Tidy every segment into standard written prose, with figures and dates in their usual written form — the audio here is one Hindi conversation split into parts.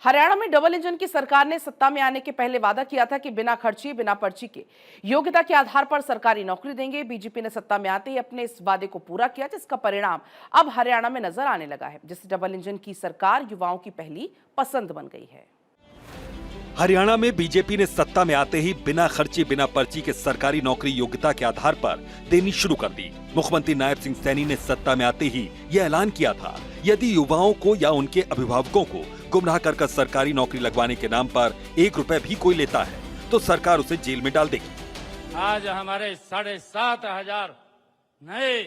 हरियाणा में डबल इंजन की सरकार ने सत्ता में आने के पहले वादा किया था कि बिना खर्ची बिना पर्ची के योग्यता के आधार पर सरकारी नौकरी देंगे। बीजेपी ने सत्ता में आते ही अपने इस वादे को पूरा किया, जिसका परिणाम अब हरियाणा में नजर आने लगा है, जिससे डबल इंजन की सरकार युवाओं की पहली पसंद बन गई है। हरियाणा में बीजेपी ने सत्ता में आते ही बिना खर्ची बिना पर्ची के सरकारी नौकरी योग्यता के आधार पर देनी शुरू कर दी। मुख्यमंत्री नायब सिंह सैनी ने सत्ता में आते ही यह ऐलान किया था, यदि युवाओं को या उनके अभिभावकों को गुमराह कर सरकारी नौकरी लगवाने के नाम पर 1 रुपए भी कोई लेता है तो सरकार उसे जेल में डाल देगी। आज हमारे 7,500 नए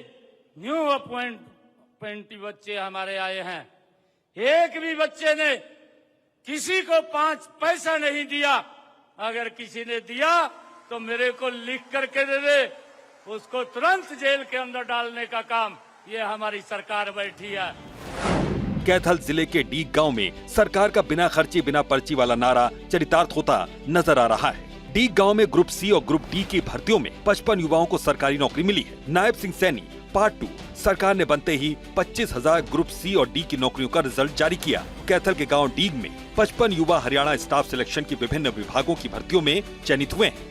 न्यू अपॉइंटी बच्चे हमारे आए हैं। एक भी बच्चे ने किसी को 5 पैसा नहीं दिया। अगर किसी ने दिया तो मेरे को लिख करके दे दे, उसको तुरंत जेल के अंदर डालने का काम ये हमारी सरकार बैठी है। कैथल जिले के डीग गांव में सरकार का बिना खर्ची बिना पर्ची वाला नारा चरितार्थ होता नजर आ रहा है। डीग गांव में ग्रुप सी और ग्रुप डी की भर्तियों में 55 युवाओं को सरकारी नौकरी मिली है। नायब सिंह सैनी पार्ट 2 सरकार ने बनते ही 25,000 ग्रुप सी और डी की नौकरियों का रिजल्ट जारी किया। कैथल के गांव डीग में 55 युवा हरियाणा स्टाफ सिलेक्शन की विभिन्न विभागों की भर्तियों में चयनित हुए हैं।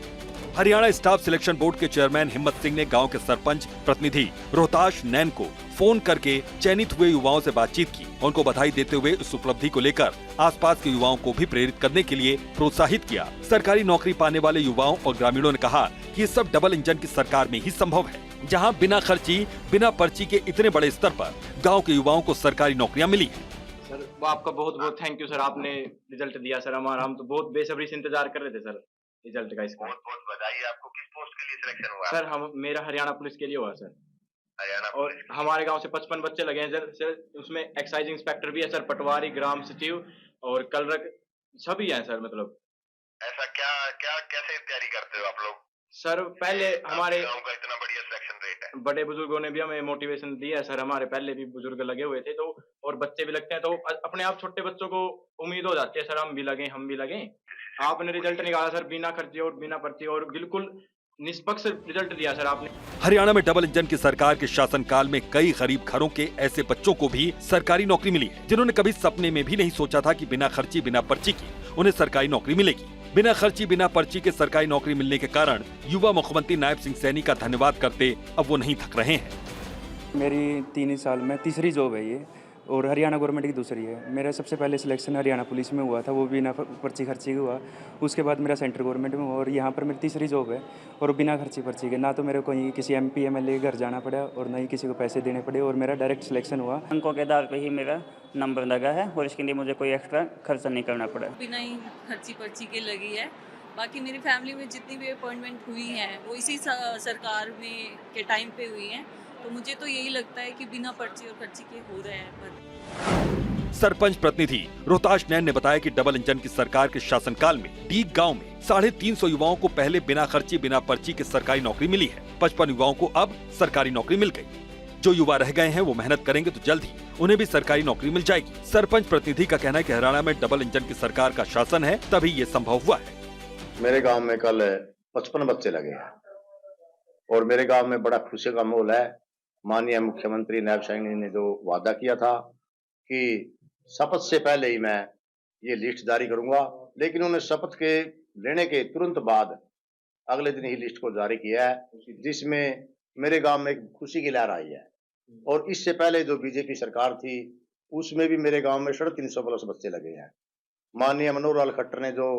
हरियाणा स्टाफ सिलेक्शन बोर्ड के चेयरमैन हिम्मत सिंह ने गांव के सरपंच प्रतिनिधि रोहताश नैन को फोन करके चयनित हुए युवाओं से बातचीत की। उनको बधाई देते हुए इस उपलब्धि को लेकर आसपास के युवाओं को भी प्रेरित करने के लिए प्रोत्साहित किया। सरकारी नौकरी पाने वाले युवाओं और ग्रामीणों ने कहा कि ये सब डबल इंजन की सरकार में ही संभव है, जहां बिना खर्ची बिना पर्ची के इतने बड़े स्तर पर गाँव के युवाओं को सरकारी नौकरियां मिली है। सर आपका बहुत बहुत थैंक यू सर, आपने रिजल्ट दिया सर हमारा। हम तो बहुत बेसब्री से इंतजार कर रहे थे सर रिजल्ट का। इसका बहुत बहुत बधाई। आपको किस पोस्ट के लिए सिलेक्शन हुआ? सर हम मेरा हरियाणा पुलिस के लिए हुआ सर। हरियाणा और हमारे गांव से 55 बच्चे लगे हैं सर। उसमें एक्साइज इंस्पेक्टर भी है सर, पटवारी, ग्राम सचिव और कलरक सभी हैं सर। मतलब ऐसा क्या क्या कैसे तैयारी करते हो आप लोग? सर पहले हमारे गांव का इतना बढ़िया सिलेक्शन रेट है। बड़े बुजुर्गों ने भी हमें मोटिवेशन दिया है सर। हमारे पहले भी बुजुर्ग लगे हुए थे तो और बच्चे भी लगते हैं तो अपने आप छोटे बच्चों को उम्मीद हो जाती है सर, हम भी लगे। आपने रिजल्ट निकाला सर बिना खर्चे और बिना पर्ची और बिल्कुल निष्पक्ष रिजल्ट दिया सर आपने। हरियाणा में डबल इंजन की सरकार के शासनकाल में कई गरीब घरों के ऐसे बच्चों को भी सरकारी नौकरी मिली है, जिन्होंने कभी सपने में भी नहीं सोचा था कि बिना खर्ची बिना पर्ची की उन्हें सरकारी नौकरी मिलेगी। बिना खर्ची बिना पर्ची के सरकारी नौकरी मिलने के कारण युवा मुख्यमंत्री नायब सिंह सैनी का धन्यवाद करते अब वो नहीं थक रहे हैं। मेरी 3 साल में तीसरी जॉब है ये और हरियाणा गवर्नमेंट की दूसरी है। मेरा सबसे पहले सिलेक्शन हरियाणा पुलिस में हुआ था, वो बिना पर्ची खर्ची का हुआ। उसके बाद मेरा सेंट्रल गवर्नमेंट में हुआ और यहाँ पर मेरी तीसरी जॉब है और बिना खर्ची पर्ची के। ना तो मेरे को कहीं किसी MP MLA घर जाना पड़ा और ना ही किसी को पैसे देने पड़े और मेरा डायरेक्ट सिलेक्शन हुआ। अंकों के आधार पर ही मेरा नंबर लगा है और इसके लिए मुझे कोई एक्स्ट्रा खर्चा नहीं करना पड़ा। बिना ही खर्ची पर्ची के लगी है। बाकी मेरी फैमिली में जितनी भी अपॉइंटमेंट हुई हैं वो इसी सरकार में के टाइम पे हुई हैं, तो मुझे तो यही लगता है कि बिना पर्ची और खर्ची के हो रहे हैं। सरपंच प्रतिनिधि रोहताश नैन ने बताया कि डबल इंजन की सरकार के शासनकाल में डीग गांव में 350 युवाओं को पहले बिना खर्ची बिना पर्ची के सरकारी नौकरी मिली है। 55 युवाओं को अब सरकारी नौकरी मिल गई। जो युवा रह गए हैं वो मेहनत करेंगे तो जल्द ही उन्हें भी सरकारी नौकरी मिल जाएगी। सरपंच प्रतिनिधि का कहना है कि हरियाणा में डबल इंजन की सरकार का शासन है, तभी ये संभव हुआ है। मेरे गांव में कल 55 बच्चे लगे हैं और मेरे गांव में बड़ा खुशी का माहौल है। माननीय मुख्यमंत्री नायब सैनी ने जो वादा किया था कि शपथ से पहले ही मैं ये लिस्ट जारी करूंगा, लेकिन उन्होंने शपथ के लेने के तुरंत बाद अगले दिन ही लिस्ट को जारी किया है, जिसमें मेरे गांव में एक खुशी की लहर आई है। और इससे पहले जो बीजेपी सरकार थी उसमें भी मेरे गांव में 350 प्लस बच्चे लगे हैं। माननीय मनोहर लाल खट्टर ने जो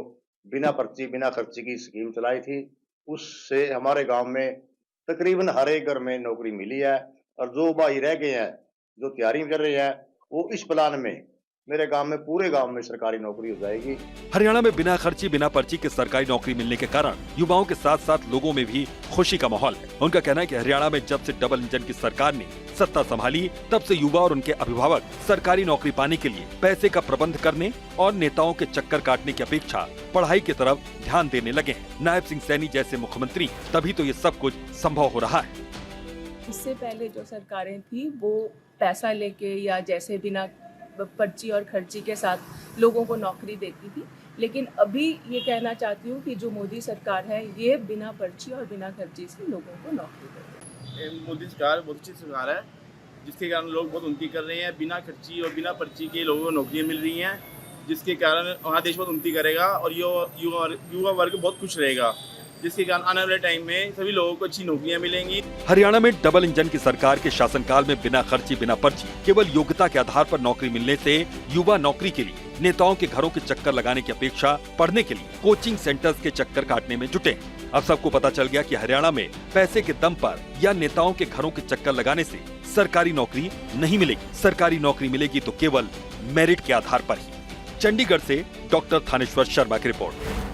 बिना पर्ची बिना खर्ची की स्कीम चलाई थी, उससे हमारे गांव में तकरीबन हर एक घर में नौकरी मिली है और जो भाई रह गए हैं जो तैयारी कर रहे हैं वो इस प्लान में मेरे गांव में पूरे गांव में सरकारी नौकरी हो जाएगी। हरियाणा में बिना खर्ची बिना पर्ची के सरकारी नौकरी मिलने के कारण युवाओं के साथ साथ लोगों में भी खुशी का माहौल है। उनका कहना है कि हरियाणा में जब से डबल इंजन की सरकार ने सत्ता संभाली तब से युवा और उनके अभिभावक सरकारी नौकरी पाने के लिए पैसे का प्रबंध करने और नेताओं के चक्कर काटने की अपेक्षा पढ़ाई की तरफ ध्यान देने लगे हैं। नायब सिंह सैनी जैसे मुख्यमंत्री तभी तो ये सब कुछ संभव हो रहा है। इससे पहले जो सरकारें थी वो पैसा लेके या जैसे बिना पर्ची और खर्ची के साथ लोगों को नौकरी देती थी, लेकिन अभी ये कहना चाहती हूँ कि जो मोदी सरकार है ये बिना पर्ची और बिना खर्ची से लोगों को नौकरी देती है। मोदी सरकार बहुत अच्छी सरकार है जिसके कारण लोग बहुत उन्नति कर रहे हैं। बिना खर्ची और बिना पर्ची के लोगों को नौकरियाँ मिल रही हैं जिसके कारण हमारा देश बहुत उन्नति करेगा और युवा वर्ग बहुत खुश रहेगा, जिसके कारण आने वाले टाइम में सभी लोगों को अच्छी नौकरियां मिलेंगी। हरियाणा में डबल इंजन की सरकार के शासनकाल में बिना खर्ची बिना पर्ची केवल योग्यता के आधार पर नौकरी मिलने से युवा नौकरी के लिए नेताओं के घरों के चक्कर लगाने की अपेक्षा पढ़ने के लिए कोचिंग सेंटर्स के चक्कर काटने में जुटे। अब सबको पता चल गया कि हरियाणा में पैसे के दम पर या नेताओं के घरों के चक्कर लगाने से सरकारी नौकरी नहीं मिलेगी। सरकारी नौकरी मिलेगी तो केवल मेरिट के आधार पर ही। चंडीगढ़ से डॉक्टर थानेश्वर शर्मा की रिपोर्ट।